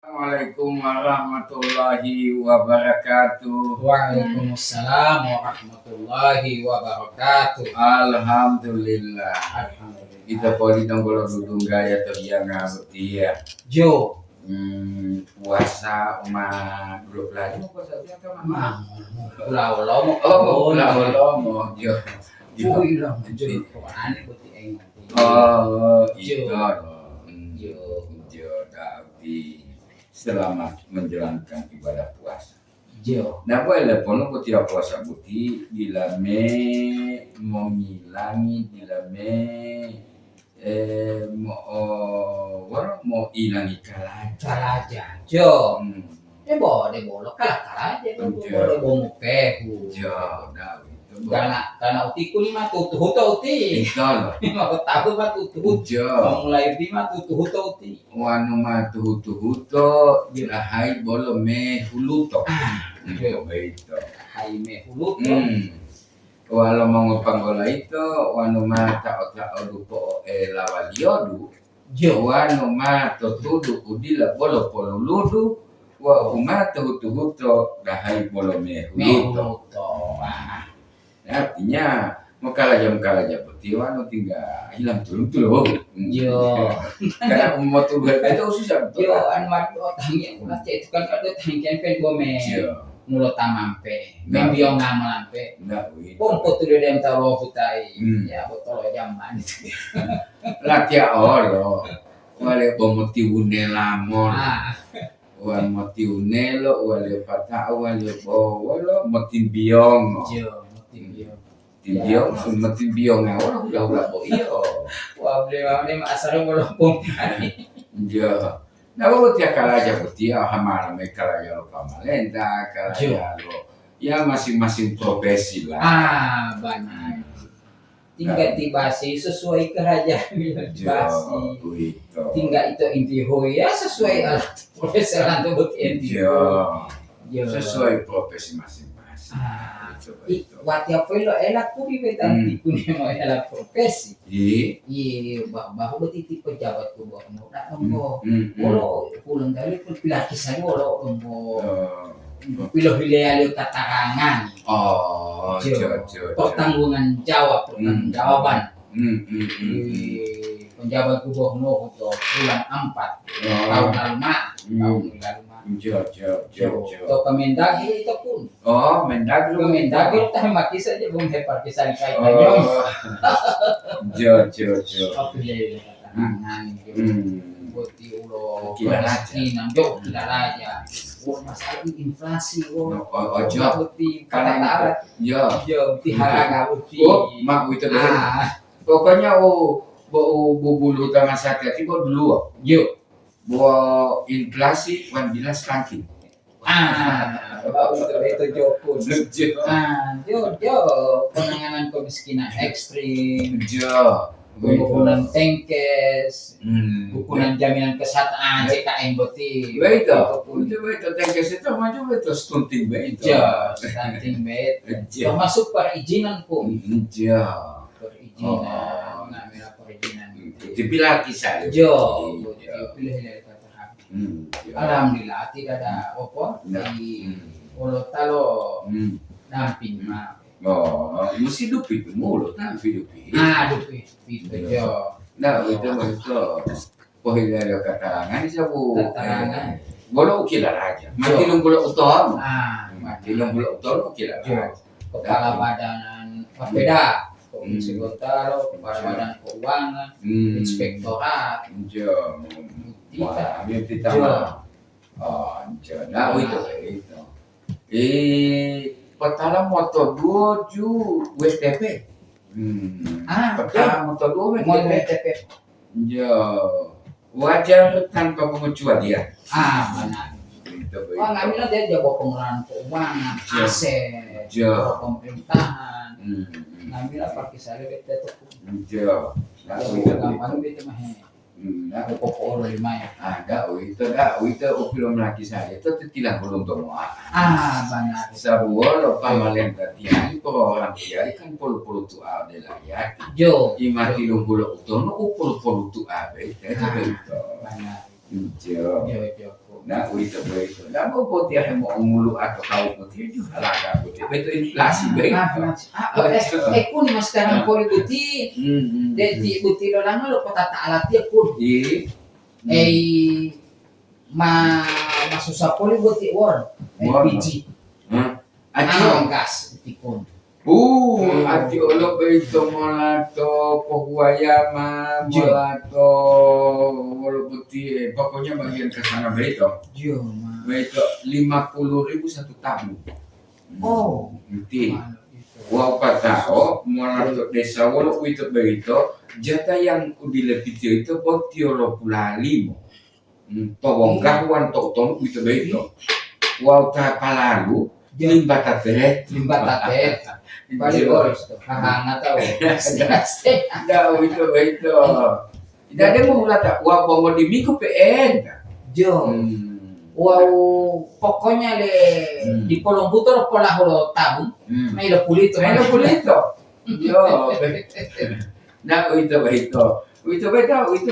Assalamualaikum warahmatullahi wabarakatuh. Waalaikumsalam warahmatullahi wabarakatuh. Alhamdulillah. Alhamdulillah. Kita poli tanggolo dudung gaya terbianga dia. Jo. Puasa umat belum lagi. Puasa dia kan mama. Pulau Lomo. Pulau Lomo. Jo. Jo ilang. Jo. Ane buti engat. Oh, itu. Jo. Jo tapi selamat menjalankan ibadah puasa. Jo. Nah, boleh pono ketika puasa buti dilame mengilangi dilame mau ilangi Kalaja. Jo. Boleh kalaja. Boleh bomo pehu. Jo, dah itu. Karena utiku ni mah tutu uti. Betul. Mau tahu mah tutu. Jo. Mulai di mah tutu uti. Wanu mah tutu lahai bolo me huluto. Jo. Begitu. Hai me huluto. Walau mau panggola itu wanu mah tak lupo lawaliodu. Jo. Wanu mah tutudu udila bolo ludu. Wa umat tutu lahai bolo me huluto. Artinya mau kalaja putih wanu tinggal hilang turun loh. Jo. Karena umat tuh itu susah betul. Jo an madu tangi ulah cek kan ada tangian pen gome. Jo. Mulut tamampe. Membiong ngamalampe. Enggak wih. Pompo tu dem taro hutai. Ya botol jaman itu. Latia olo. Wale bomoti unelamon. Wan moti unelo wale pata wale walo moti biong. Jo, moti biong. Moti biong olo udah iyo. Wah, beli asal bolong pun. Jo. Nah, kalau tiap kalaja putih, hamala me kalaja lo pamalenta, kalaja lo, ya masing-masing profesi lah. Banyak. Tinggal tibasi sesuai kerajaan tibasi. Tinggal itu inti hoya sesuai alat profesi lantu buat inti. Sesuai profesi masing-masing. Wati apa lo elak ku bibetan tikune mau elak profesi. Bahu beti pejabat ku bawa mau nak mau. Kalau pulang dari pelakisan kalau mau pilih-pilih katarangan. Pertanggungan jawaban. Penjabat ku bawa mau untuk bulan 4 tahun 5. Jo. To Kemendagri itu pun. Kemendagri tah maki saja belum hebat kisan kaitannya. Jo. Pilih katarangan. Boti ulo kemiskinan jo kilaraja. Masalah inflasi boti kata Jo boti harga boti. Mak itu pokoknya bulu tengah sakit itu dulu. Jo. Bahwa inflasi wan jelas ranking. Itu Joko. Jo penanganan kemiskinan ekstrim. Jo. Bukunan tenkes, bukunan jaminan kesehatan JKN boti. Itu tenkes itu maju itu stunting bed. Stunting bed. Termasuk perizinan pun. Perizinan, ngambil perizinan. Dipilah kisah. Jo. Pilih dari kata alhamdulillah tidak ada apa di mulut talo namping mah. Mesti dupi mulut dupi. Dupi itu jo. Nah itu pohon dari katarangan sabu. Katarangan. Bolo ukilar aja. Mati nunggu utol. Mati nunggu utol ukilar aja. Kepala badan berbeda. Komisi Gorontalo, Kepala Badan Keuangan, Inspektorat. Jo. Wah, kita mah. Nah itu. Petala motor 2 ju WTP. Petala motor 2 WTP. Jo. Wajar tanpa pengecualian dia. Benar. Ngambil dia jago pengelolaan keuangan, aset, pemerintahan. Ngambil pakai saya kita tuh. Jo. Gampang itu mah. Ada pokok lima ya. Itu film laki saya itu tidak belum semua. Banyak. Sabuolo pamalenta tiang orang tiang kan puluh tu ada lah ya. Jo. Imati lumpulo utono puluh tu ada. Itu Banyak. Jo. Jo. Nah, itu begitu. Nah, mau putih yang mau mulu atau kau putih juga laga putih. Betul inflasi begitu. Kun mas sekarang poli putih. Jadi putih lo lama lo kota tak alat dia kun. Masusah poli putih war. LPG. Gas putih kun. Ati olo begitu molato pohuaya molato wolo putih. Pokoknya bagian ke sana begitu. Begitu 50.000 satu tabung. Nanti. Wau patao molato desa wolo itu begitu. Jata yang udah lebih itu botiolo pula limo. Tawang kawan tok itu begitu. Wau tapalalu limba tatet. Balik boros tuh, nggak tahu. Nggak itu. Tidak ada mau ngata, wah mau di minggu PN. Wow, pokoknya di kolong butor pola holo tabung, main lo pulito. Yo, nah itu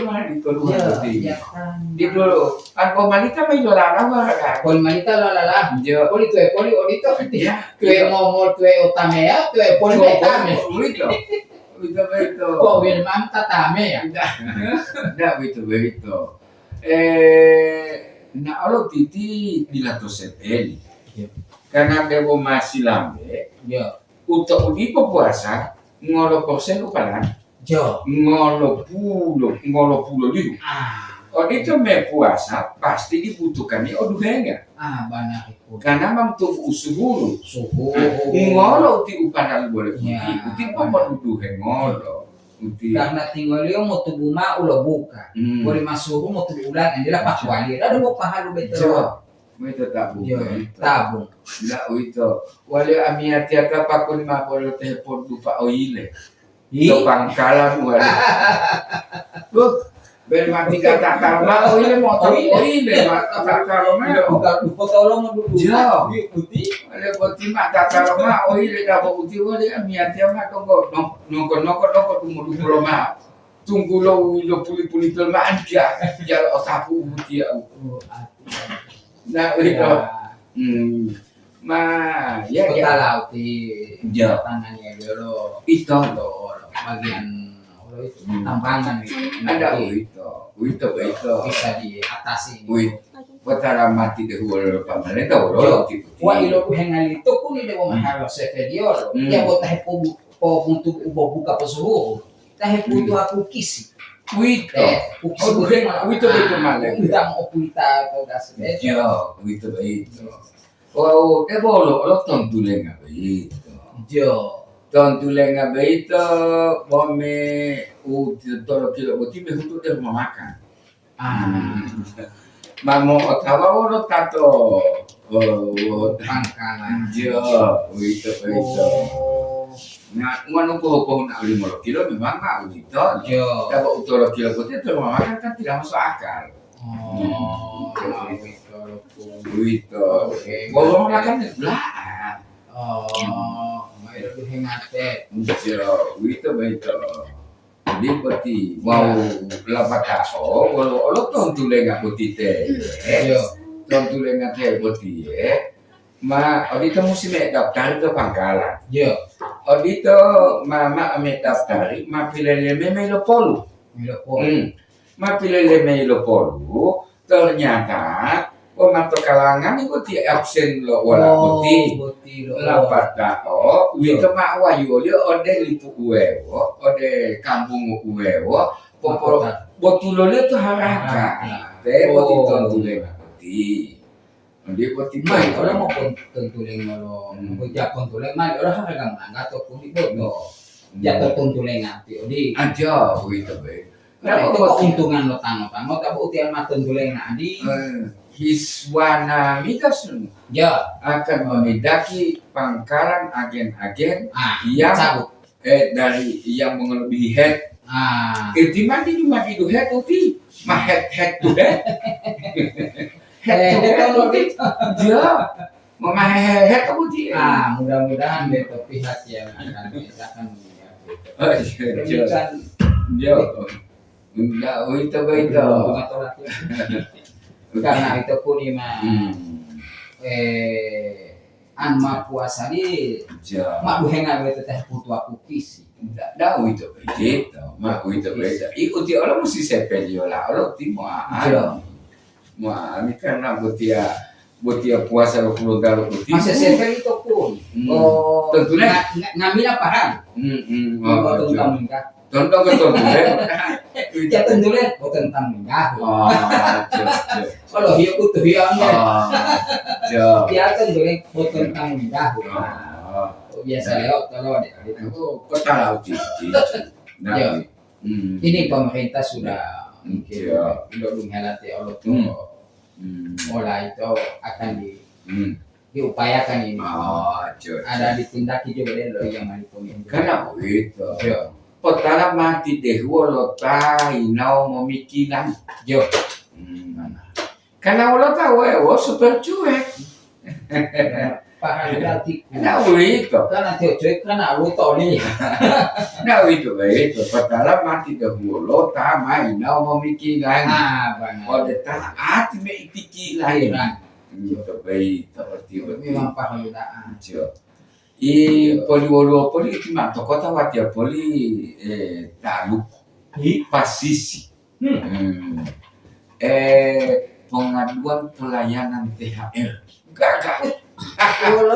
mah di keluar putih. Di dulu, kan pemalita main lorana mah. Pemalita lala. Poli odito. Ya. Tue ngomol tue otamea, tue poli tame. Itu. Oh, Wilman tatame ya. Nah, begitu. Nah, kalau titi dilatos ini. Karena dewo masih lambe. Untuk di puasa ngolo persen upalan. Ngolo pulo liu. Itu me puasa pasti dibutuhkannya oduhenga. Banyak itu. Karena memang tubuh suhu. Ngolo ti upanan boleh uti apa oduhen ngolo. Karena tinggal dia mau tubuh ma ulo buka. Boleh masuk mau tubuh ulang adalah pakuali. Ada mau pahalu betul. Itu tabung. Tabung. Lah itu. Wali amiati ata pakun ma boleh telepon dupa oile. Itu pangkalan wali. Bermati kata karma oile motor oile kata karma. Bukan tolong dulu. Putih. Wali putih mata karma oile dapat putih wali amiati ama tunggu nongko tunggu dulu ma. Tunggu lo puli telma anja. Jalo otapu putih. Nah itu. Ya kita laut di tangannya dulu. Itu bagian tampangan ada itu bisa diatasi. Patara mati dahulu pemerintah ulo. Wah ilo hengal itu pun ide mahal severior. Ya buat tahe untuk buka pesuhu. Tahe putu aku kisi. Itu betul malah. Udah mau puita atau gas. Itu. Oh, lo tontu lenga begitu. Tontu lenga begitu, mome tolo kilo boti behutu deh mau makan. Mamo otawa lo tato. Pangkalan. Itu. Nah, nganu ko nak 5 kilo memang nggak begitu. Dapat utolo kilo boti itu mau makan kan tidak masuk akal. Itu. Ngomong makan belah. May hingate. Itu begitu. Jadi berarti mau lapat ako, kalau tontu lenga putih teh, tontu lenga teh putih odito mesti daftar ke pangkalan. Odito mama ame daftari, pilih melo polu. Pilih melo polu, ternyata pemato kalangan itu di absen lo wala putih. Lapat tao, itu mak wayu dia ode lipu uewo, ode kampung uewo, botulo dia tuh haraka. Teh putih tontulen putih. Dia putih mai orang mau tontulen lo, bujak tontulen mai orang harga mana atau putih bodo. Jatuh tontulen nanti, odi. Aja, itu be. Nah itu keuntungan lo tango, tapi utian mah tontulen nanti. Hiswana mitas akan memindaki pangkalan agen-agen yang dari yang melebihi head. Itu mandi cuma itu head uti, mah head to head. Head to head uti, dia mah head uti. Mudah-mudahan beto pihak yang akan misalkan dia enggak itu. Karena itu pun mah anma puasa di mak buhenga itu teh putu aku kisi. Dah itu begitu, mak itu begitu. Ikuti orang mesti sepelio lah, orang timo ini karena butia puasa 20 tahun butia. Masih sepel itu pun. Tentunya ngambil apa hal? Tentang nikah. Contoh ke Ya tentunya tentang nikah. Kalau dia butuh dia dia tentunya tentang nikah. Biasa lewat kalau ada itu kota laut ini pemerintah sudah mungkin udah menghelati Allah tuh mulai itu akan diupayakan ini ada ditindaki juga deh yang manipulasi karena itu petala mati deh walau tahu mau memikiran karena walau tahu super cuek Pak Hati nah itu karena dia cuek karena lu tahu nih nah itu petala mati deh walau tahu mau memikiran kalau taat memikirkan itu baik seperti itu memang paham poli wolo poli itu mah kota watia poli taluk pasisi pengaduan pelayanan THR gagal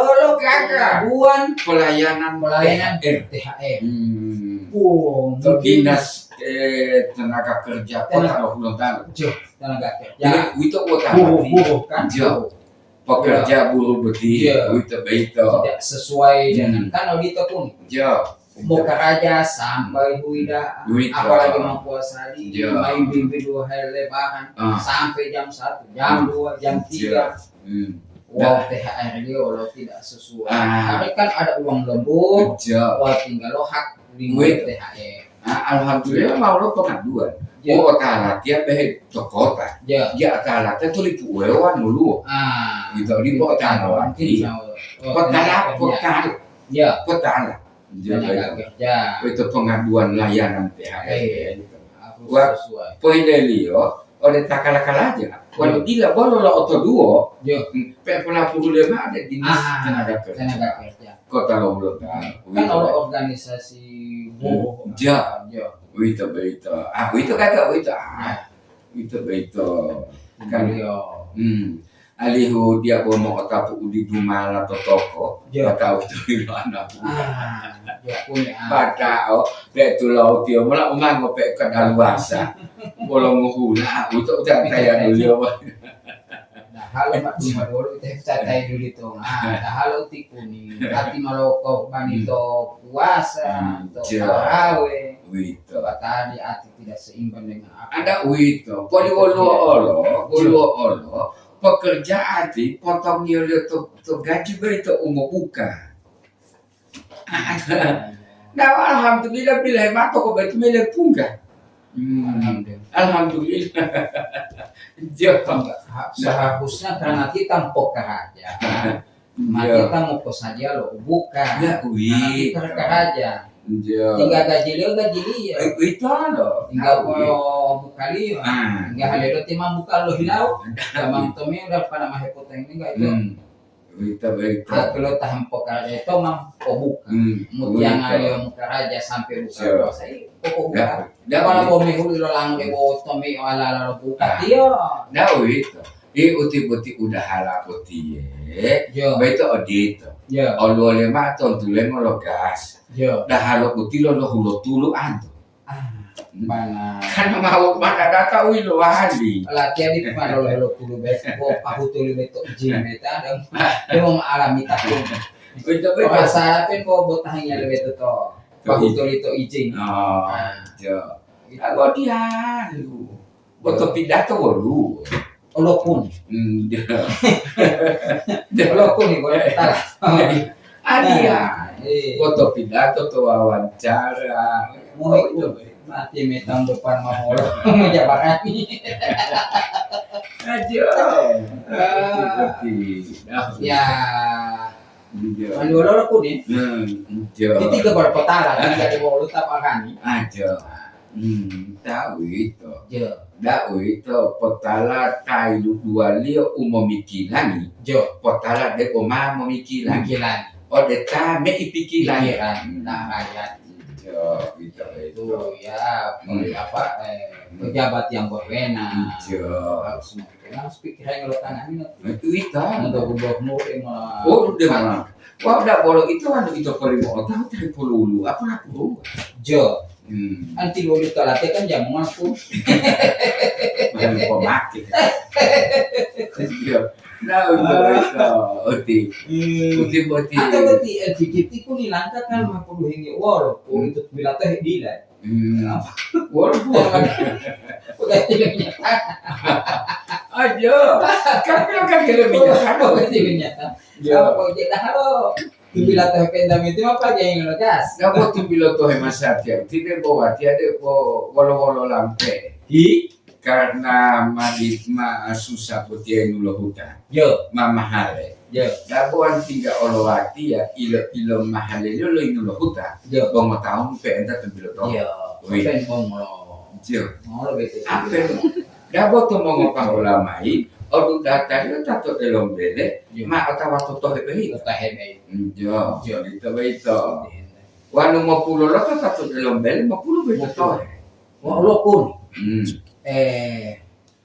pengaduan pelayanan THR dinas tenaga kerja kota Gorontalo tenaga kerja itu kota kan pekerja buruh beti itu tidak sesuai dengan kan audito pun mau kerja sampai huida apalagi mau puasa di main bimbing 2 hari lebaran sampai jam 1 jam 2 jam 3 wow THR dia kalau tidak sesuai tapi kan ada uang lembut tinggal lo hak di THR alhamdulillah mau lo pengaduan kala tiap kota kala tu lipu wewan dulu itu di kota itu pengaduan layanan THR poin delio oleh takala aja kalau gila boleh lo auto duo pelapur lema ada dinas tenaga kerja kota lo kan kalau organisasi buruh itu kan alihu dia mau otak di rumah atau toko atau itu anak pada betul laut dia malah umang ngopek kadaluarsa bolong menghula itu udah kayak dulu halo mak dulu teh catai dulu itu halo tikuni hati maloko banito puasa tawe itu tadi hati tidak seimbang dengan apa ada itu poli olo pekerja hati potong yolo to gaji itu umum buka nah alhamdulillah bila hemat kok betul milik punggah alhamdulillah seharusnya karena kita mau kerja kita mau saja lo bukan kita kerja tinggal gaji dia itu lo tinggal kalau buka dia tinggal hal itu timang buka lo hilau sama Tommy udah pada mahkota ini enggak itu kalau tahan pokerja itu mampu buka yang ayo muka raja sampai buka puasa itu buka kalau mau mihul ilang kebo Tommy ala buka dia itu uti udah halal putih itu audit oleh maton tulen lo gas dah halal putih lo hulo tulu antu mana kan mau mana data wilo ahli latihan di mana lo tulu besok aku tulu betok jin beta dan mau alami takut itu bahasa pun kau botahnya lebih itu aku tulu itu izin aku dia botol pidato lu Olokun Olokun nih boleh kita ada foto pidato tuh wawancara mau itu mati metang depan mau jabaran aja ya Anu olokun nih di 3 berpetara tidak ada mau luta pakani aja tahu itu Da itu potala tai lu dua lio umomikilani. Jo, Potala de oma momikilani. pikiran, O de ta me ipikilani. pikiran, nah rakyat Jo, itu. ya apa pejabat yang berwenang Jo. harus pikiran kalau tangan ini Itu. untuk gubernur yang Oh, de mana? Wah, udah bolo itu itu polimo tahu dari pulu apa nak pulu? Jo, anti dulu kalate kan jamuan pun Bukan pemakai. Nah, uti boti. atau berarti LGBT ku nilangka kan 50 hingga wall untuk bila teh dila Walaupun udah tidak aja, kan kalau minyak apa berarti nyata apa jadi halo bila teh pendam itu apa yang ngegas nggak mau tuh bilo tuh masa tiap tidak bawa tiada walau lampe karena susah putih nulo hutan yo mahale yo dabuan tinggal olowati ya ilo mahale lo nulo hutan yo bongo tahun pe enta tuh bilo tuh yo pen ngomong jo ngomong betul apa dabo tuh mau ngopang ulamai Odu data itu tato delom bele, ma atawa toto hebehi. kita hebe Jo, itu. Wanu mau pulo lo tato delom bele, mau pulo beto. lo pun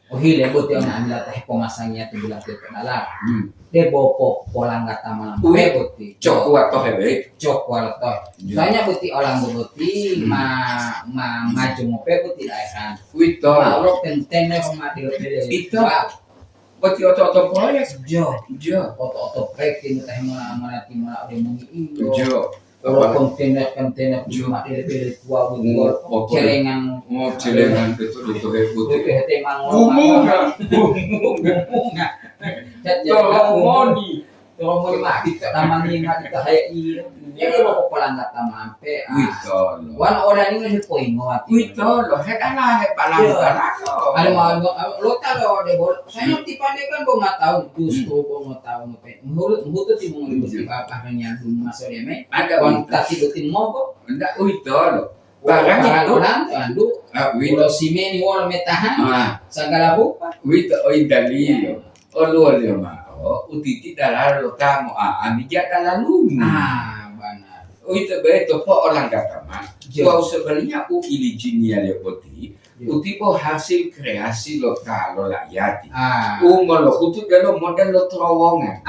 ohile bote ang amila teh pemasangnya tu bilang tu penala de bopo polang kata malam bote Cok atau hebehi. cok walato soalnya bote orang bote maju ngope bote daerah Wito. lo pentene mati lo bele Itu. Boti oto proyek. jo Jo. oto proyek ini teh mana timah ada mungi iyo Jo. kalau kontainer cuma di bele tua buat celengan Mau celengan betul hebat. itu hete Bumunga. tolong moni. Kalau mau lima kita namanya nggak kita kayak ini, jadi mau pelan kata mampe. Wito. Wan orang ini poin ngawat. Wito lo het ana het palang lo. Ada mau lo tahu deh bol. Saya tipe dia kan gua nggak tahu justru gua nggak tahu ngapain. Mulut tuh timung itu apa hanya belum masuk dia me. Ada Wan tapi betin mau kok. Enggak wito lo. Barang itu andu. wito Kalau si meni wala metahan. Segala rupa. wito idali. Olu mah. Utiti dalar lo tamu amija dalalu. Benar. Itu beto po orang kata mah. Wow sebenarnya ilijinial ya poti. Uti po hasil kreasi lokal lo lakyati. Lo itu dalam model lo terowongan.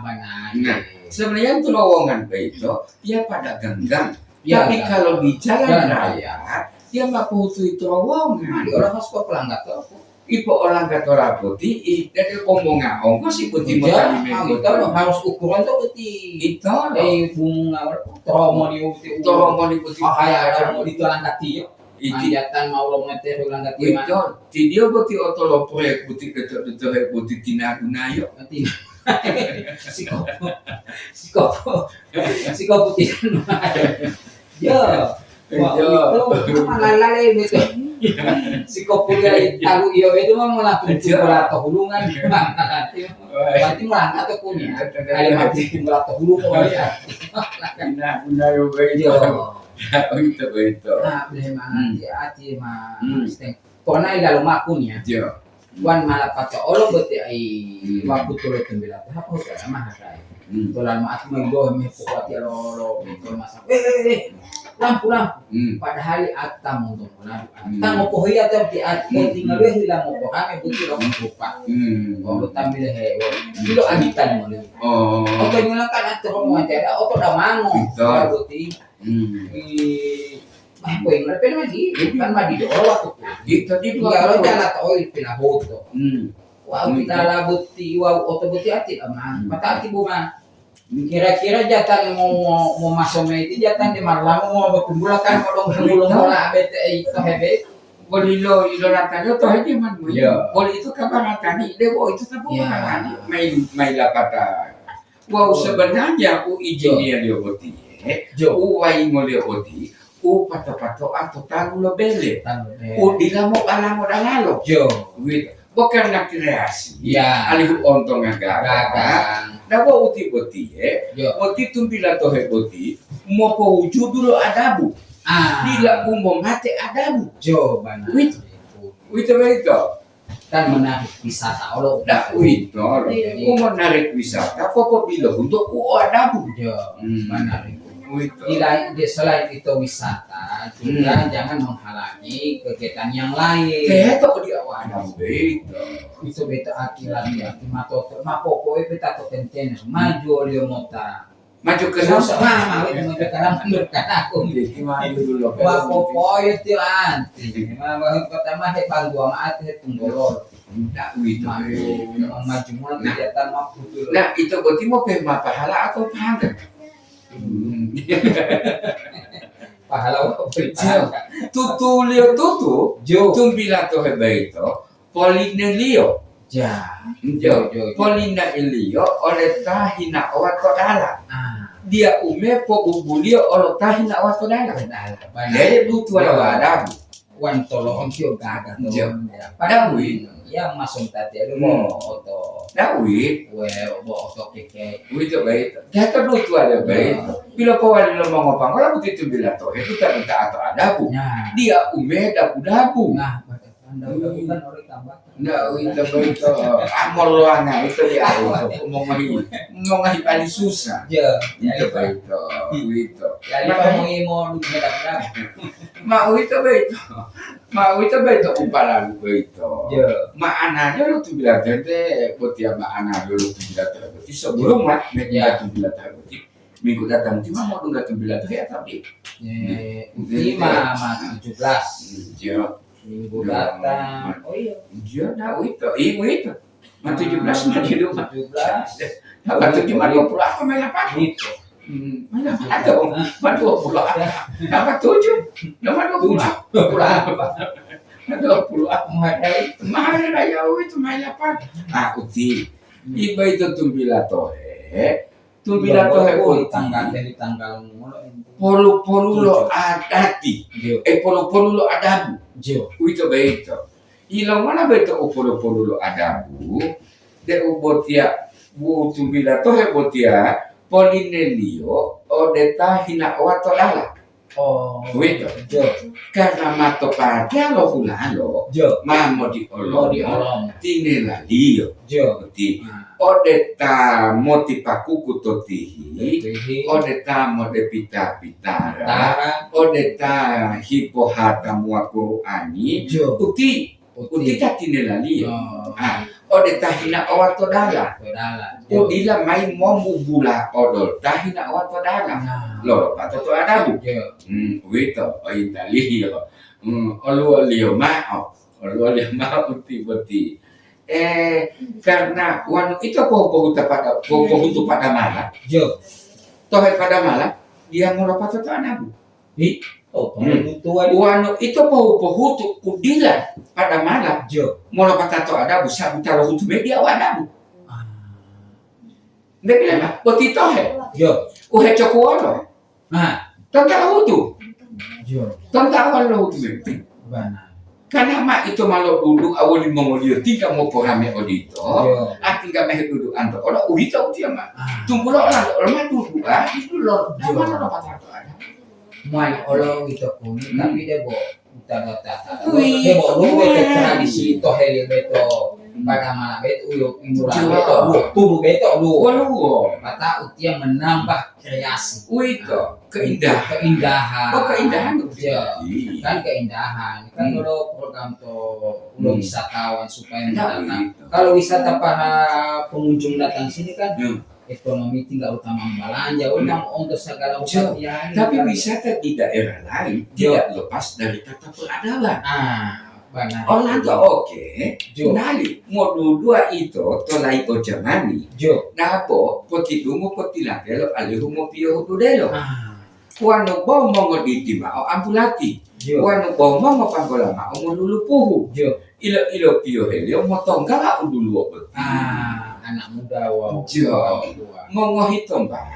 Benar. Nah, sebenarnya terowongan itu dia pada genggang. Tapi kalau di jalan raya dia nggak butuh terowongan. Orang harus kok pelanggar tuh. Ipo orang kata rapoti, dari omongan sih putih itu harus ukuran tuh putih. Itu bunga tromo di putih. Ada mau ditulang kaki yo. Manjatan mau lo meter ulang kaki mana? Itu, dia putih otolo proyek putih betul putih tina guna yo. Si kopo putih. Yo. Itu malalale gitu. Si kopulia tahu iyo itu mah melakukan jumlah hubungan berarti melangkah ke punya ada mati jumlah hubungan ya guna yo begitu itu nah boleh mana dia ati mah pokoknya dalam makunya wan malah pakai olo beti ai waktu turut tembilat apa udah mah saya tulan mah aku mau me pokoknya lo masak lampu padahal atta mau tang mo pohya ta di at mo tinggal hilang mo kami buti lo lupa kalau tampil he kilo agitan mo oke mula kan at mo ada oto da mango buti ko yung pero lagi kan madi do waktu gitu di dua lo jalan to oil pinahoto wow pinalabot ti wow oto buti ati ama patati bunga kira-kira jatan mau masuk itu jatan di malam mau berkumpul kan kalau belum bola bete itu hebe bolilo ratanya toh aja man boli itu kabar tadi dewo itu tapi main lapata wow sebenarnya izinnya dia boti wai ngole boti pato atau tahu lo bele dilamo alamo dalalo bukan nak kreasi alih ontong gagang dapat uti boti boti tumpila tohe boti mau wujud dulu adabu bila umum mati adabu jawaban Wito beito. Kan menarik wisata Allah. Dak wito. Menarik wisata apabila untuk adabu. Ya, menarik. Wito. Selain itu wisata, juga jangan menghalangi kegiatan yang lain. Ketok di awal adabu beito. Itu beta akilan ya, matoto, pokoknya beta keten maju oleh mota. Maju ke sana, maju ke kanan menurutkan aku. Jadi maju dulu. Pokoknya itu anti. Pertama he bantu sama hati he tunggolol. Ndak wito. Maju mula kegiatan waktu dulu. Nah itu berarti mau pema pahala atau pahala? Pahala tutu lio tutu tumbila to hebaito polina lio ja polina lio oleh tahina wato dala dia ume po bubulio oleh tahina wato dala jadi lutu ada wan tolo onkio gaga pada win yang masuk tadi lu mau oto Dawi, mau oto keke itu baik. Kita lutu ada baik. Bila kau ada lomba ngopang, kalau begitu bila toh itu tak minta atau adabu. Dia ume dabu. Nah, bukan orang tambah. Nah, itu baik. Amol luangnya itu dia. Mau ngahi paling susah. Ya, itu baik. Itu. Jadi kamu mau lu dapat. Mau itu baik. Mau itu baik umpalan baik. Ya. Maknanya lu tuh bilang gente, buat ya makna dulu tuh bilang berarti sebelum lah media tuh bilang berarti minggu datang cuma mau nggak tuh bilang ya tapi. Lima 17. Iya. Minggu datang. Oh iya. Iya, nah itu, itu. Mah 17 mah di rumah. 17. Nah, waktu cuma 20 aku main apa? Gitu. Mana ada om? Mana 20? Nama 7. Nama 20. 20 aku mahal raya itu main apa? Aku ti. Iba itu tumbila tohe. Tumbila tohe tanggal mulu. Polu lo adati. Polu lo adabu. Itu beito. Ilang mana beito polu lo adabu. De ubotia bu tumbila tohe botia polinelio odeta hina wato dala. Oh, itu. Karena mato pada lo hulalo. Mamo di olong. Tinela lio. Ti odeta moti pakuku totihi. Odeta mode pita odeta hipohata muaku ani. Uti tinela lio. Odeta hina wato dala. Udila mai momu bula odol tahina wato dala. Loro patoto adabu. Wito Italia. Olu mao uti beti. Karena wanu itu pohutu pada malam. Tohe pada malam dia mau patoto adabu. Wanu itu pohutu udila pada malam. Mau patoto adabu sabuta hutu media adabu. Nggak bilang lah, poti tohe. Uhe cokuolo. Tentang hutu. Tentang hutu mimpi. Karena mak itu malu dulu awal mengolio tinggal mau porame odito. Tinggal meh dulu anto. Orang udito utia mak. Tunggu lo orang dulu itu lo. Mana lo patato ada. Mana orang itu kuning tapi dia bawa dia bawa dulu tradisi tohe beto. Pada malam itu imbulan beto tubuh beto lu. Mata utia menambah kreasi. Itu keindahan. Keindahan kan keindahan. Kan lo program lo wisatawan supaya datang. Kalau wisata para pengunjung datang sini kan ekonomi tinggal utama belanja, untuk segala usaha. Tapi wisata di daerah lain tidak lepas dari kata peradaban. Orlando oke, nali modu dua itu tolai ojamani. Napo poti dungu poti lakelo alihumo pio hudelo. Wano bau mongo ditima o ambulati. Wano bau mongo pangolama o lulupuhu. Ilo pio helio motong gala udulu opet. Anak muda wow. Mongo hitom ba.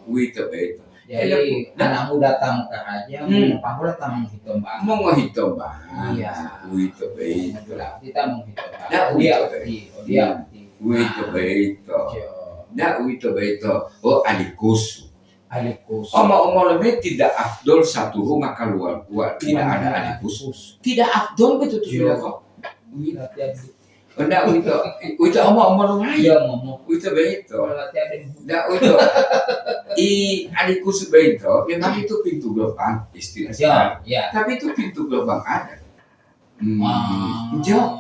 Wito beto. Jadi anak muda tamu aja, panggola tamu hitom ba. Mongo hitom ba. Iya. Wito beto. Kita mau hitom ba. Wito beto. Wito beto. Oh alikusu. Alikus. Omong tidak afdol satu rumah keluar tidak ada alikus. Tidak afdol betul kok. Ndak itu omong lain. Ya ngomong. Itu begitu. Ndak itu. Alikus begitu. Memang itu pintu gerbang istilah. Ya. Tapi itu pintu gerbang ada. Jo.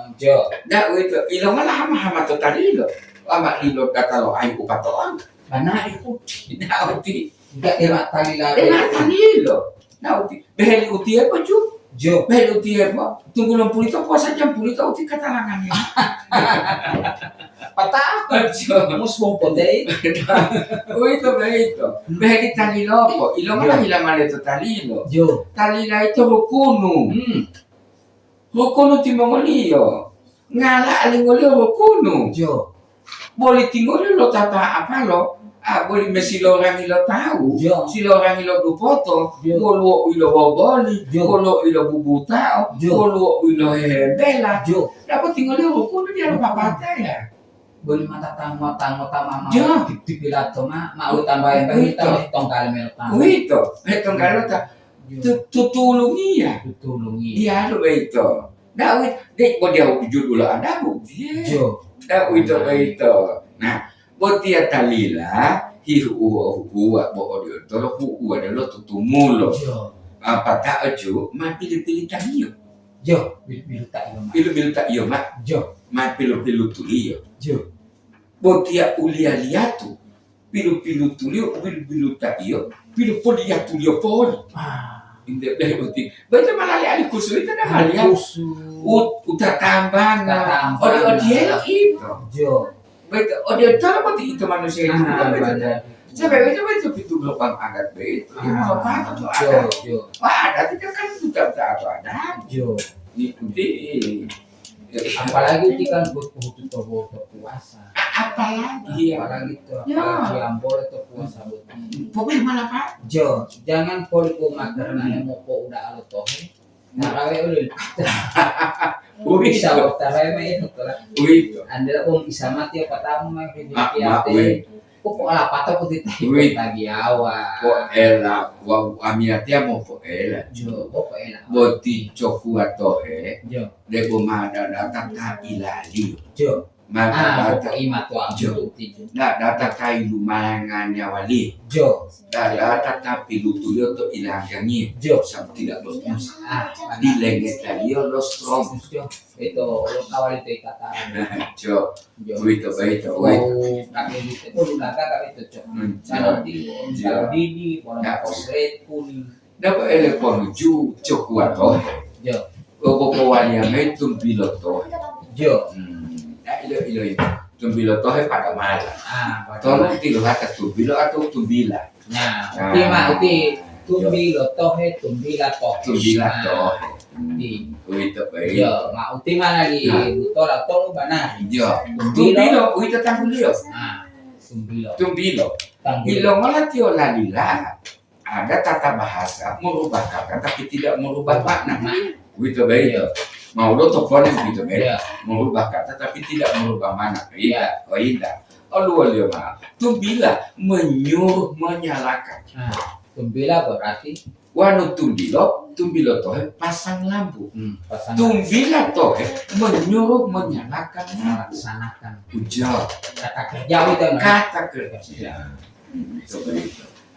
Ndak itu. Ilo malah hama tu tadi lo. Ama ilo kata lo ayo upatoan. Mana itu? Ndak uti. Enggak tali lah. Tali lo. Ndak uti. Behel uti apa cu? Jo. Behel uti apa? Tunggu 60 itu puasa jam 10 itu uti kata langannya. Patah. Mus mau potei. Itu. Behel tali lo apa? Ilo malah hilang malah itu tali lo. Jo. Tali lah itu rukunu. Rukunu timongolio. Ngala alingolio rukunu. Jo. Boleh tinggal lo tata apa lo? Boleh mesi lo orang ilo tahu. Si lo orang ilo dupoto. Bolo ilo boboli. Bolo ilo bubutao. Bolo ilo hebela. Dapat tinggal lo rukunu dia lo papata ya. Boleh mata tamu mama. Tip pilato mau tambahin kita tongkal melota. Itu. Tongkal melota. Tutulungi ya. Dia lo itu. Dawit dek dia judul ada bukti. Itu. Nah, buat dia talila hiu bo dia tolo hu adalah tutumulo. Apa tak aja mati pilih tadi yo. Pilih tak yo mak. Mati pilih tuli yo. Buat dia ulia liatu. Pilih tuli yo, pilih tak yo. Pilih poli ya tuli yo poli. Indah dah berarti. Baca malah ali kusu itu dah hal yang udah tambangan. Dia lo itu. Betul. Dia tahu berarti itu manusia itu. Sampai itu pintu gerbang adat begitu. Apa tu ada? Ada tidak kan tidak ada. Itu apalagi kan butuh puasa. Apalagi itu yang boleh tuh puasa pokoknya malah Pak jangan poliku makarna mau udah alo toh narawe ulil bisa tarai mah itu lah anda pun bisa mati apa tamu mah kiate pokok ala patah putih lagi awal kok ela wa amiatia mo po ela boti coku atau de bomada data ka ilali maka data imat wa data ka ilumangan nyawali data tapi lutuyo to ilagangi sam tidak bos dilenget tadi lo strong itu lo kawal itu kata itu kami itu laga kami itu sana di orang posret kuning dapat telepon ju coku atau Opo wali yang itu piloto. Ilo tumbiloto pada malam. Tolong tilo kata tumbilo atau tumbila. Nah, uti tumbiloto tumbilato. Itu baik. Yo, uti mana di butola tong bana. Yo, tumbilo itu tanggulio. Tumbilo. Ilo ngolatio lalila. Ada tata bahasa merubah kata tapi tidak merubah makna. Itu baik. Mau lo teleponin gitu beda, merubah kata tapi tidak merubah mana. Iya, indah. Luar mah. Tumbila menyuruh menyalakan. Tumbila berarti wanu tumbilo toh pasang lampu. Tumbila toh menyuruh menyalakan, melaksanakan. Ujar. Kata kerja itu. Kata kerja. Itu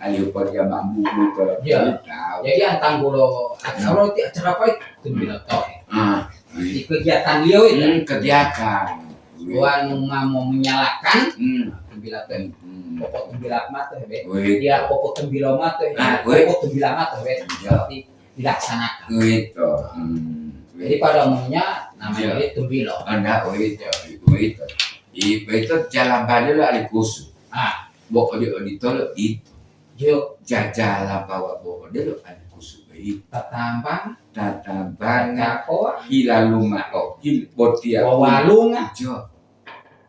aliu kerja mampu kalau jadi antang gulo kalau acara apa itu tumbila toh di kegiatan dia itu kegiatan wan mau menyalakan tumbila toh pokok tumbila mata dia pokok tumbila mata pokok tumbila mata berarti dilaksanakan itu jadi pada umumnya namanya tumbilo itu jalan balik ali kusu pokok di tolak itu jajalah bawa bawa dulu ada kusubai tatambang hilaluma botia walunga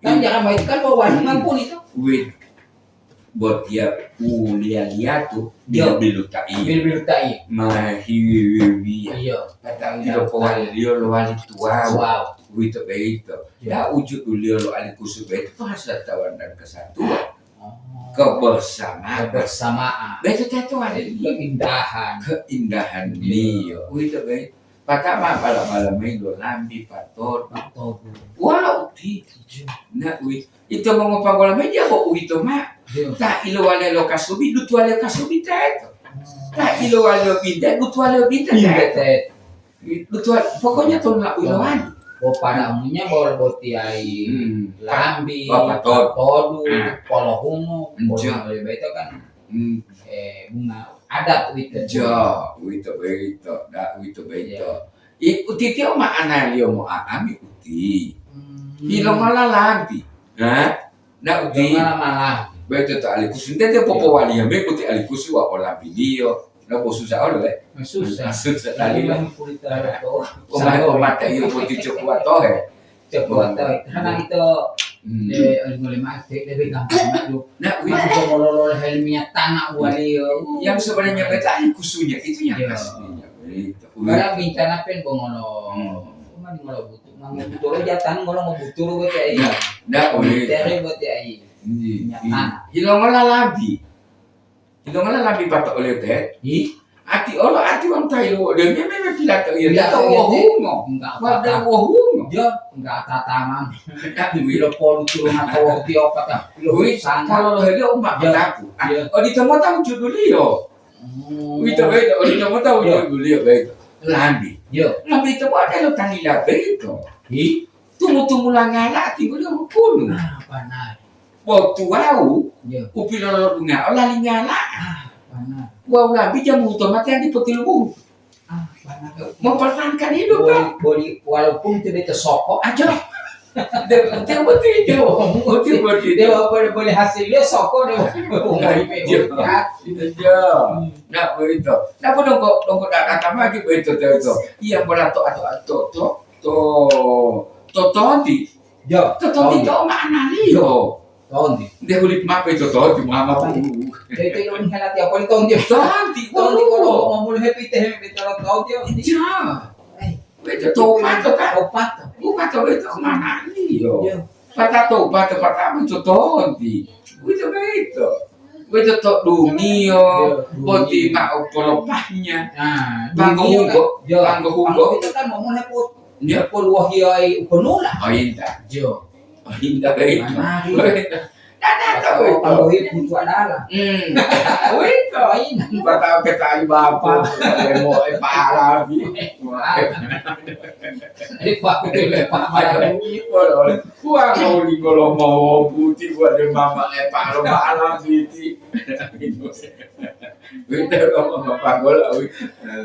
kan jangan mainkan walunga pun itu botia liatu dia bilutai mahiwi kata dia kawal dia lo wali tua itu ya wujud dia lo ali kusubai itu hasil tawan dan kesatuan kebersamaan. Betul ada keindahan dia. Itu baik. Pertama malam minggu lambi pator. Walau ti. Nah, itu mengapa malam media kok itu mah. Tak ilo wale lo kasubi, lutu wale kasubi tak. Tak ilo wale binda, lutu wale binda tak. Lutu pokoknya tuh nak iloan. Padamunya boleh boti ai lambi, patodu, polohungu, boleh itu kan bunga adat itu. Itu ikuti dia mah analio mau ami uti. Hilong malah lambi. Nah uti. Malah. Betul tak alikus. Dia popo wali yang ikuti alikus wa lambi dia. Nah susah oleh. Susah tadi lah. Omat itu putih cekuat toh. Karena itu boleh mati lebih gampang lu. Nah, kalau helmnya tanah wali yang sebenarnya beta kusunya itu yang aslinya. Barang bincang pen bongono. Mana ngono butuh. Mang butuh jatan ngono butuh bete ai. Nah, oleh tere bete ai. Hilong labi. Hilong labi patok oleh teh. Ati wang tayo dia memang tidak tahu ya tahu wahungo enggak wahungo dia enggak tataman tapi bilo polu turun atau dia apa kalau lo dia umat aku di tempat tahu judul dia itu beda di tempat tahu judul dia beda lambi itu ada lo tanila beda tunggu langala tinggal dia pun panas waktu wau upilo lo bunga lali ngala wow lambi jam otomatis yang dipetilmu mempertahankan hidup kan walaupun tidak tersokok aja dia boleh hasilnya sokok dia nah begitu nah dong kata lagi begitu iya berato toti itu mana liyo Tonti. Dia kulit mapa itu tonti mama pun. Itu yang hendak tiap kali tonti. Tonti kalau mau mulai happy kalau tonti. Iya. Itu tomat kan. Tomat itu mana nih? Tomat itu tonti. Itu. Itu tok dumio, boti mak pelopahnya. Banggo hugo. Itu kan mau mulai put. Dia pun wahyai penula. Indah. Jo. Indah itu. Kalau itu adalah. Itu. Patah petali bapak. Mau parah. Gua kalau mau putih gua ada mama parah siti. Itu ngomong apa gua.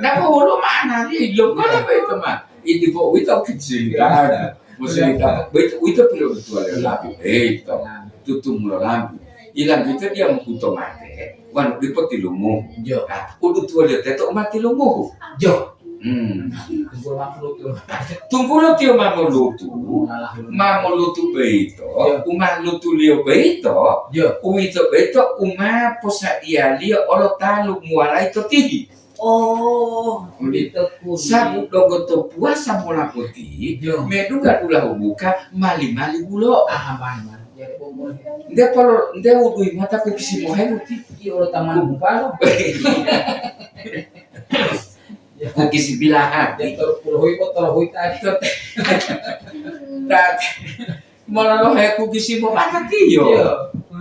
Nah mau mana nih? Belum kalau itu mah. Ini kok itu kecil kan. Maksudnya itu perlu betul lagi. Tutup mula lambi. Ilang itu dia menghutung mati. Wan dipoti lumu. Jo. Udah tua dia tetok mati lumu. Jo. Tunggu lo tio mamulutu beito. Uma lutu lio beito. Uito beito uma posa dia lio olo talu muala itu tinggi. Oh, itu sabu dogo to puasa mula putih. Meduga ulah buka mali-mali bulo. Mana. Dia kalau dia udui mata ku kisi mohen uti. Iyo taman bupalo. Ku kisi bilahan. Dia terpuluhi tadi. Tadi malah lo he ku kisi mo mata tiyo.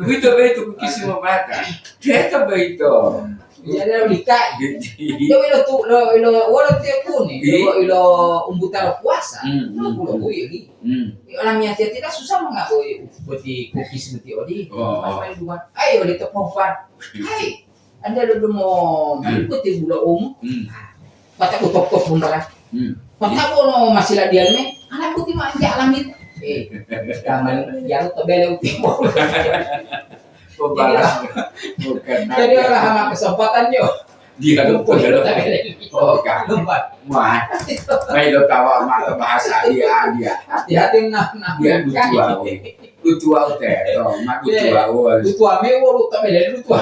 Itu ku kisi mo mata. Dia itu. Jadi lo likai. Dia wala tiap kuni. Ilo umbutan puasa. Lo kuili. Orangnya tidak susah mengakui beti cookies beti odi. Ayo di tepofan. Hai. Anda udah mau ikuti bulan Kata ku top bundara. Kata ku no masih lah dia me. Anak putih manja langit. Kaman yang tebele uti. Jadi orang sama kesempatannya dia lupa kan wah main tawa mata bahasa dia hati-hati dia lucu teh mak lucu mewo lu tak beda lucu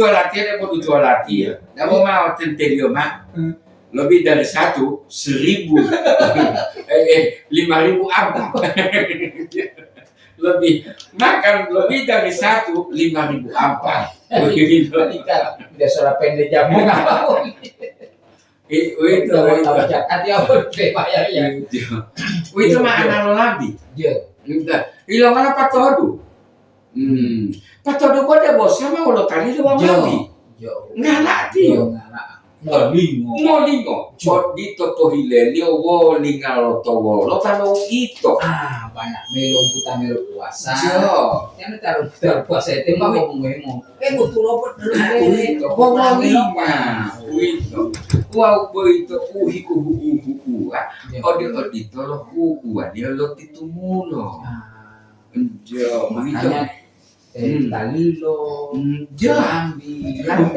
latihan dia mau tentelio mak lebih dari 1.000 5.000 apa makan lebih dari 5.000 apa? Begitu. Dia suara pendek jamu ngapa? Itu jakat ya bayar ya. Itu mah anak labi. Ilang ana patodo. Patodo ko de bos sama ulo kali do labi. Ngala tio. Molingo. Chot dito to hileli wo lingalo to wo. Lo talo ito. Banyak melo puta melo puasa. Yang taruh puasa itu mah mau betul robot itu. Pokoknya. Itu. Wow itu uhiku. Odi to lo dia lo titumulo. Makanya talilo, jambi, dan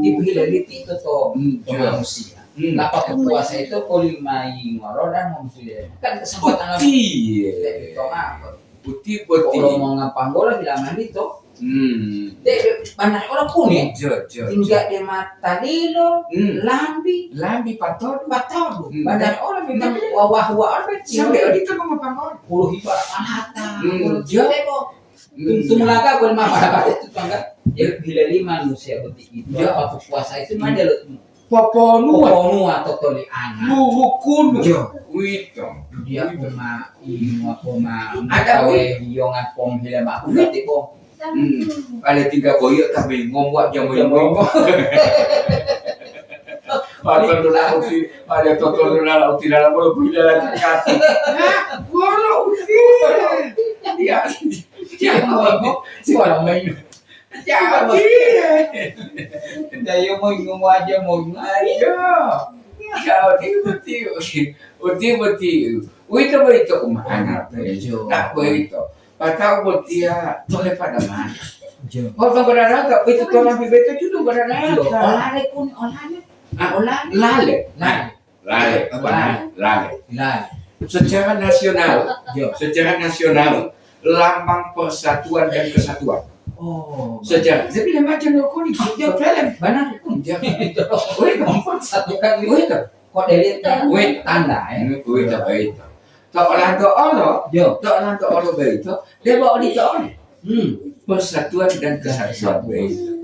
tipe hileliti itu tuh manusia. Lapak puasa itu polimai ngoro dan memfile. Kan kesempatan putih. Kalau mau ngapanggola bilangan itu. Banyak orang punya. Tinggal di mata lilo, lambi patodu. Banyak orang bilang wah sampai itu mau ngapanggola. Puluh hibar panata. Tumulaga bukan pada itu tangga. Ya hilali manusia begitu itu. Apa puasa itu mah dia poponu atau toli anak. Buhukun. Wito. Dia poma ada hiongan pom hilama aku berarti pom. Ada 3 boyok tapi ngomong jam ngomong. Ada total dulu tidak boleh punya lagi kaki. Walau dia orang main. Dia mau ngomong aja mau ayo. Kau betul. Itu kemana? Tak begitu. Patau betia boleh pada mana? Kalau berada itu tolong bibet itu juga berada. Lale. Secara nasional, lambang persatuan dan kesatuan. Sejarah. Tapi dia macam lokal ni. Dia film. Mana pun dia. Gampang satukan itu. Kok dia tanda itu. Tak orang tu Allah begitu. Dia bawa di tahun. Persatuan dan kesatuan begitu.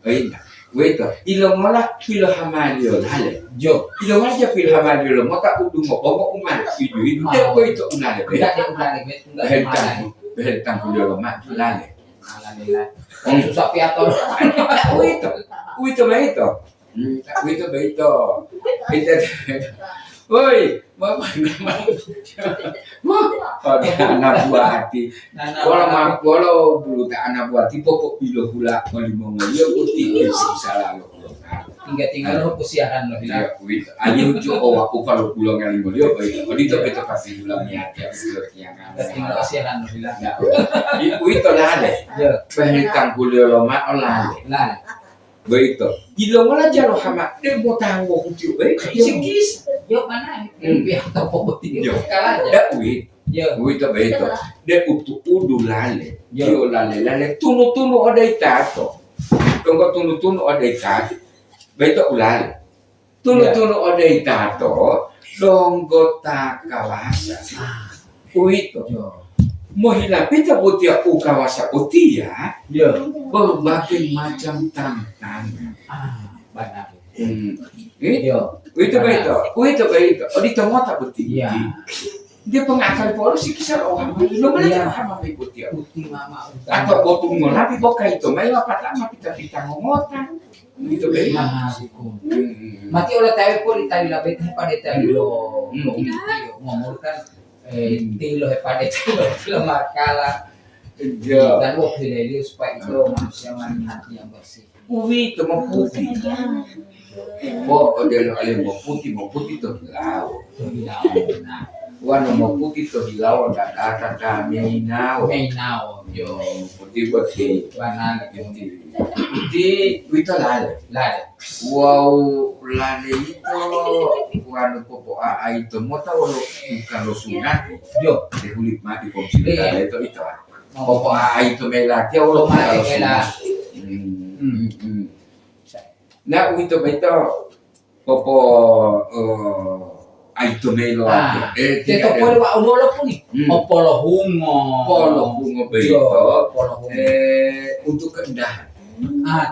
Begitu. Ilmu lah pilih hamalio lale. Ilmu aja pilih hamalio. Maka udung ngomong umat itu. Dia begitu unale. Berhentang kuliah lemak lale. Susah piator. Itu. Woi, bapak anak buah hati. Kalau dulu tak anak buah hati, pokok bilo pula kalau mau ngeliat putih salah lo. Tinggal lo pusiahan lo. Ayo coba aku kalau pulang kali ngeliat, kalau itu pasti pulang niat ya. Tinggal pusiahan lo bilang. Itu lah deh. Perhitang kuliah lo mak lah. Begitu. Gila malah jalo hama dia mau tanggung kucing. Sikis. Yo mana? Pihak topok betul. Kalah ada wit. Wit begitu. Dia udu lale. Yo lale tunu ada itato. Tunggu tunu ada itato. Begitu ulale. Tunu ada itato. Donggo tak kawasa. Itu. Mau hilang kita butia ukawasa butia. Berbagai macam tantangan. Benar. Itu begitu. Oh di tengah tak putih. Dia pengakal polisi kisah orang. Lo mana paham apa putih? Putih mama. Atau botung ngolapi boka itu. Mai apa lama kita ngomotan. Itu begitu. Mati oleh tahu pun tadi labet pada tadi lo ngomongkan tilo pada tilo makala. Dan waktu dia supaya itu manusia hati yang bersih. Itu mau putih. Dia mau putih tu hilau. Wano mau putih tu hilau ada minau. Yo putih. Warna putih itu lale. Wow lale itu wano popo itu mau tahu bukan lo sunat. Yo kulit mati komisi itu. Popo itu melat ya Allah melat. Nah itu popo Itu melo. Kita pole wa ulolo puni. Polo hungo. Polo hungo beito. Polo hungo. Untuk keindahan.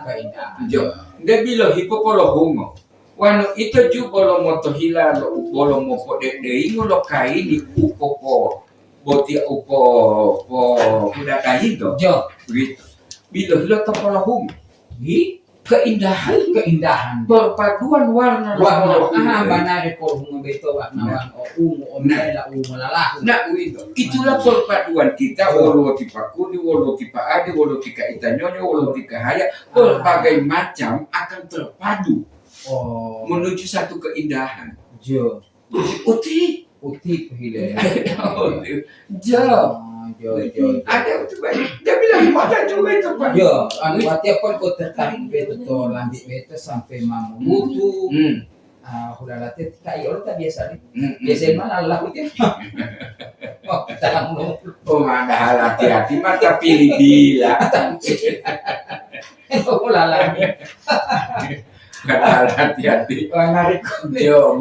Keindahan. Jo. Dia bilang hipo polo hungo. Wano ito ju polo moto hila lo polo mo po de ingo lo kai di upo po boti upo po kuda kai to. Jo. Gitu. Bilang hilo to polo hungo. Keindahan perpaduan warna banari por hungo beito warna ungu omela ungu lalahu. Nah itulah perpaduan kita wolo tipa kuni wolo tipa ade wolo tika itanyonyo wolo tika haya berbagai macam akan terpadu menuju satu keindahan. Jo uti hile ada itu baik. Dia bilang mata juga itu Pak. Ya, tiap kau tertarik betul to lanjut betul sampai mamu butuh. Udah latih kayak orang tak biasa nih. Biasa mana lah itu. Tangan lu. Ada hati-hati mata pilih bila. Lala. Ada hati-hati. Narik. Yo,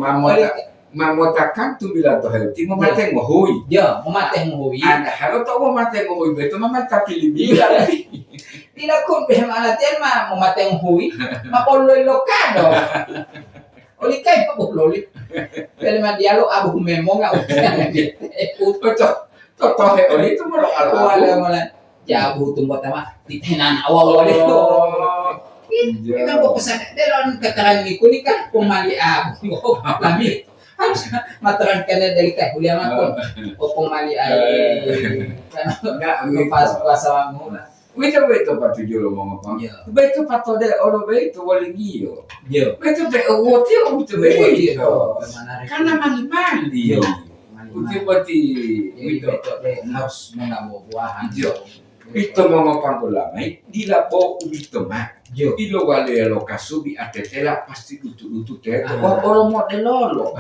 mamotakan tu bila tu hati memateng mohui. Ya, memateng mohui. Ada halo tu memateng mohui betul mamata pilih bila. Tidak kun behmalatian mah memateng mohui. Mapoloi lokado. Oli kai pa bololi. Pero man dialo abu memo nga utan. Toto he oli tu mo wala. Ya abu tumbo tama titenan awawali to. Kita po pesan delon katakan ni kunika pumali abu. Lami harus mataran kana dari teh kuliah mah ko pumali ay. Kana pas mo na. Wito patu jolo mo pa. Beto pato de olo beto walingio. Yo. Beto be wotio wito beto. Karena mali-mali. Uti pati wito harus mengambil buahan. Yo. Ito mga pangulangay, dilapo umito ma. Ilo wale lo kasubi atetela pasti lutu-lutu teto. Olo mo de lolo.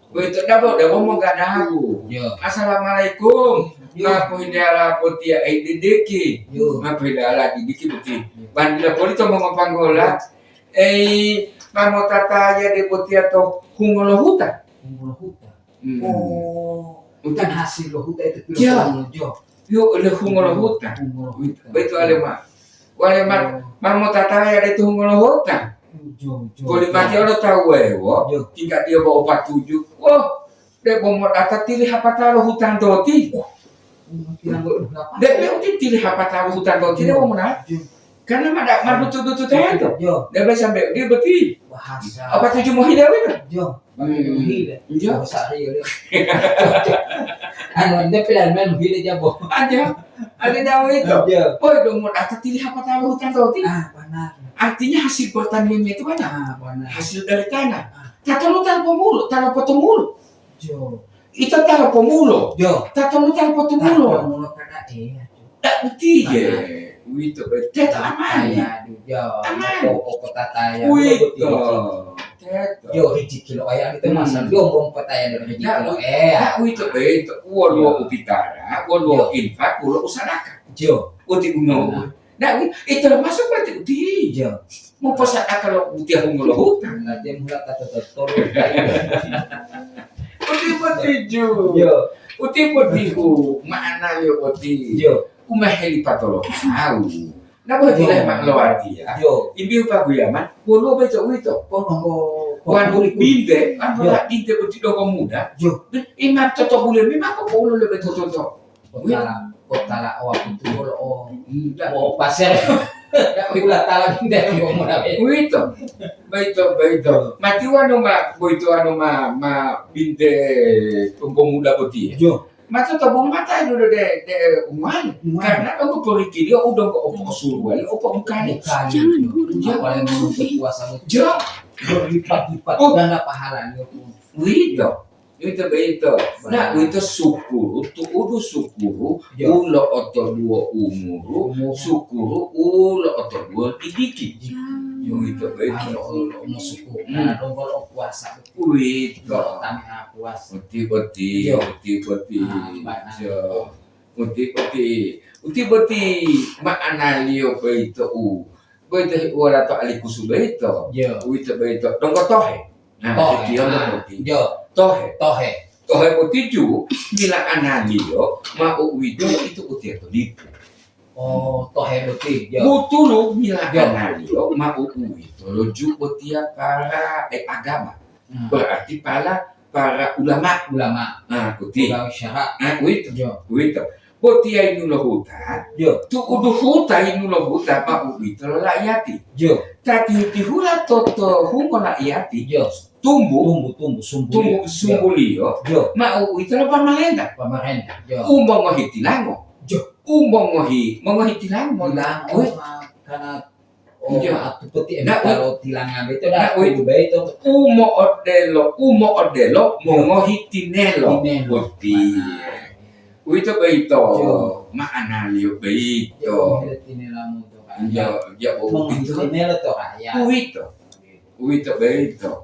Wito dabo mo ganago. Assalamualaikum. Ngapo hindi ala po tiya ay didiki. Ngapo hindi ala didiki buti. Bandila po dito mga panggola. Ay mamotataya de po tiya to hungolohuta. Hungolohuta. Utan hasil lohuta itu Yo le hungolohuta. Beto alema. Walema mamotataya de to hungolohuta. Kuli mati ono tahu wo. Tingkat dia bawa 47. Wah, de bomo data tilih apa talo hutan doti. Dia tilih apa tahu hutan doti dia mau mana? Karena mana betul-betul itu. Dia sampai dia beti. Apa 7 mau hilang itu? Hilang. Sehari dia. Dia pilihan main hilang jabo. Ada jauh itu. Oh, dong mau data tilih apa tahu hutan doti. Benar. Artinya hasil pertaniannya itu banyak. Hasil dari tanah. Tatalo pemulo, talo potomulo. Itu talo pemulo. Tatalo potomulo. Pemulo kada tak beti je. Wito betet aman. Aman. Koko tataya. Wito. Yo hiji kilo aya itu masal yo bom pataya dari hiji kilo. Wito beto. Wolo upitara, wolo infak, wolo usadaka. Uti uno. Nah, itu masuk berarti uti. Mau pesan kalau uti aku ngeluh. Dia mulai kata dokter. Uti ju. Uti ku mana yo uti. Umaheli patolog tahu. Nah, boleh lah mak lawati ya. Ibu pagu yaman, bolo beto wito. Wanu binte, ambola binte uti do muda. Imat toto bule memang ko bolo lebih toto. Kotala awak itu bolo pasir. Ulah talak tidak ngomong apa. Beito. Mati wano ma binte tunggu muda putih. Mata tabung mata itu de uman. Karena kamu pergi dia udah ke opo surwali, opo mukani. Jangan guru. Paling berpuasa itu. Berlipat-lipat ganda pahalanya. Itu. Nah, itu syukur, udu syukur, ulo oto dua umuru, syukur, ulo oto dua didiki. Itu begitu. Mau syukur, nah dongkol puasa. Itu. Tanah puasa. Uti. Makna liyo begitu. Begitu wala to alikusu begitu. Itu. Dongkol tohe. Nah, Tohe utiju bila analio mau itu utia tulipu. Tohe utiju. Butulu bila analio mau itu loju utia para agama. Berarti para ulama. Uti. Itu. Botia inu lohuta, tu udu huta inu lohuta pa itu laiyati. Tati hula toto hungo laiyati. Tumbuh sumbulio. Mau itu lo pamalenda. Umbong ngohi tilango. Umbong ngohi tilango. Karena atu peti kalau tilangan itu dah itu baik itu. Umo odelo mongohi tinelo. Putih. Itu beito, makna liu beito. Ya, Uito beito.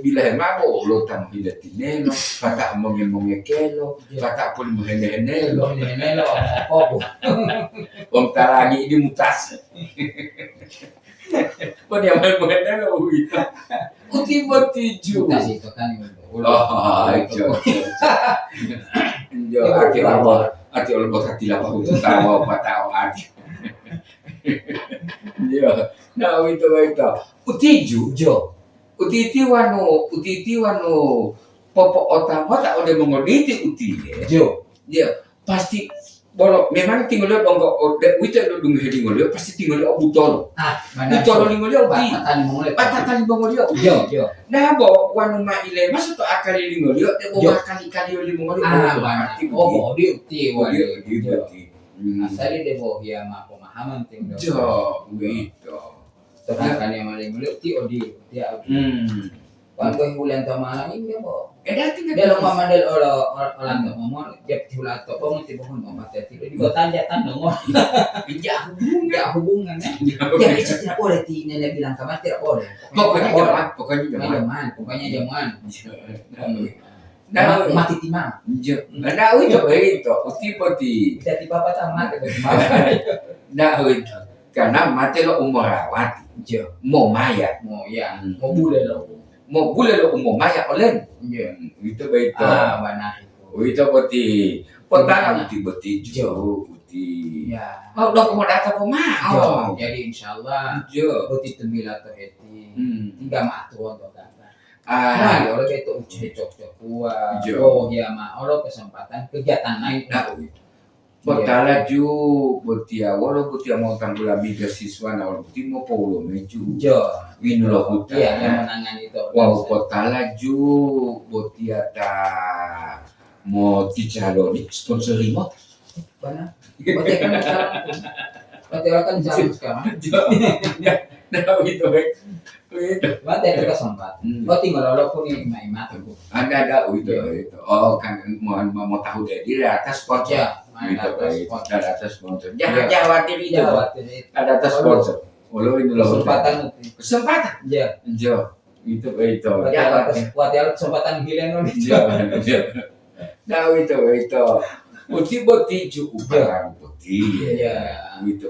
Bila hemabo lo tam hilatinelo, pata mongekelo, pata pun mohenelo. Om talangi di mutas. Dia mohenelo uito. Uti botiju. Mutas itu kan itu. Ati Allah hati lah untuk tahu apa tahu hati. Nah itu. Utiti wano popo otak udah mengoliti uti. Pasti bolok memang tinggal bongko itu dung heding pasti tinggal butolo. Butolo tinggal patatan bongolio. Nah bo wanu maile masuk to akal lingolio kali lingolio. Dia asali de bo ya ma pemahaman tinggal. Gitu. Tekan yang lingolio dia. Quando bulan tamalang ini mo. Dati Dia lo mamadel orang to mo jep hula to mo tibon mo mateti. Di kota dia tanong mo. Tidak hubungan ya. Jadi tidak boleh Nele bilang kamu tidak boleh. Pokoknya jangan. Mati timang. Nah itu uti. Jadi bapak tamat. Nah itu karena mati lo umur rawat. Mau maya. Mau bule lo umur maya olen. Itu begitu. Benar itu. Itu poti. Potala uti uti. Oh, udah kamu datang pemau. Jadi insyaallah uti tembilat to heti. Tiga matu untuk kata. Orang itu cocok kuat. Ya ma orang kesempatan kegiatan lain. Potala ju botia walo botia mau tanggula biga siswa na walo botia mau paulo meju. Winu lo hutan. Yang menangan itu. Wow potala ju botia ta mau ticaloni sponsori mo. Mana? Botia kan jam sekarang. Nah itu Mati ada kesempatan. Kau tinggal lo pun ini mati bu. Ada itu. Oh kan mau tahu deh di atas sponsor. Ada atas sponsor. Jangan khawatir itu. Ada atas sponsor. Olo ini loh. Kesempatan. Ya. Itu. Buat kesempatan gila nih. Nah itu. Uti juga putih. Itu.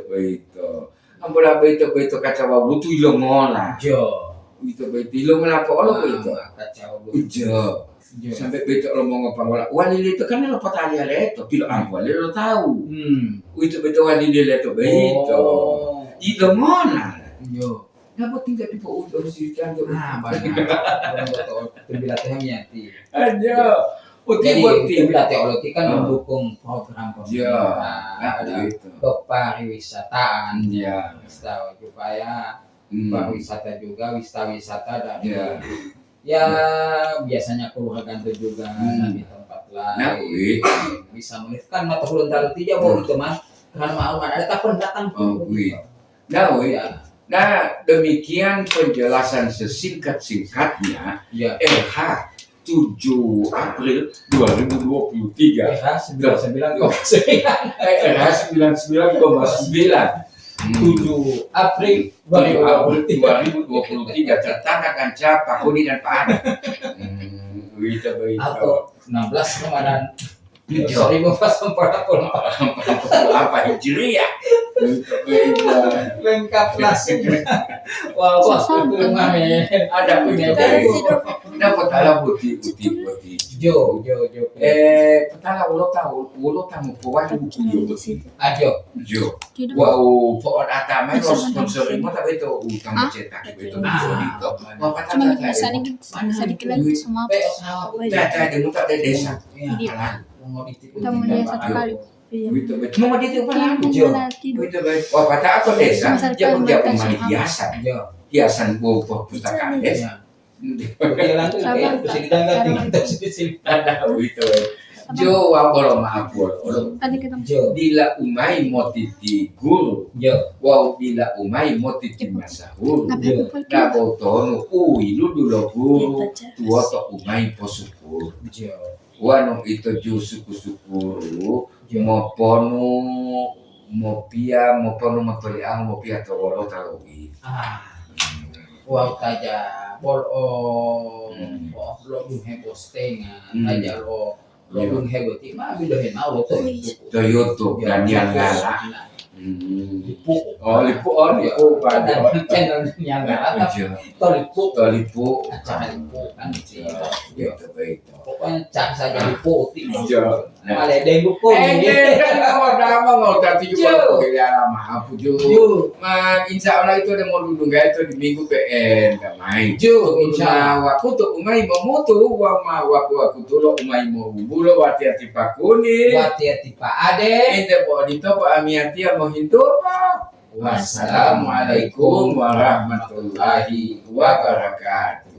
Ambola beito kacau butuh ilongola. Itu beito ilongola apa olo beito. Kacau. Sampai beito lo mau ngapa wali itu kan lo patali leto pilo wali lo tahu. Itu beito wali leto beito. Ilongola. Napa tinggal di bawah udah sisikan tuh. Banyak. Tembilat yang ti. Aja. Jadi tembilat teologi kan mendukung program pemerintah. Ada kepariwisataan. Supaya pariwisata juga wisata dan biasanya keluarga itu juga di tempat lain bisa melihatkan mata hulun taluti jauh itu mas karena mau ada pendatang Nah demikian penjelasan sesingkat-singkatnya RH 7 April 2023 RH 99,9 RH 99,9 7 April 2023 tertanggalkan siapa Kuni dan Pak Adi. Atau 16 Ramadan 1444 apa Hijriah Untuk beda. Lengkap langsung. Wah, ada punya Dapat ala buti. Jo. Petala ulo tamu kawan buku yo buti. Ajo. Jo. Wow, pohon atama lo sponsorin mo tapi itu utang cetak itu itu. Wah, Cuma patah sedikit lagi sama Data di muka dari desa. Kamu lihat satu kali. Itu cuma di itu apa Jo. Itu baik. Wah, patah aku desa. Dia pemain hiasan. Hiasan buku pustakaan desa. Dia langsung kayak bisa ditanggapi Ada itu. Jo, wa bolo maaf bolo. Tadi kita Jo. Dila umai motiti guru. Jo. Wow, dila umai motiti masahur. ngapain pun Dabo tono ilu dulu guru. Tua to umai posupur. Jo. Wano itu ju suku-sukuru. Mo ponu mo pia mo ponu mo toliang mo pia to wolo talogi. Wow taja bol lo dung hebo stenga taja lo dung hebo ti ma bido hen mau lo to To YouTube dan yang galak. lipu Lipu pada channel yang galak to lipu acara lipu kan sih Gitu baik. pokoknya cak saja lipu ti Jo. ale deng buku Kalau nama mau tadi juga pakai lama aku juga. Insya Allah itu ada mau duduk itu di minggu PN damai. Insya Allah aku tuh umai memutu wama waku tuh lo umai mau bulo hati-hati pak kuni. hati-hati Pak Ade Ente bawa di topo amiati mau hidup. Wassalamualaikum warahmatullahi wabarakatuh.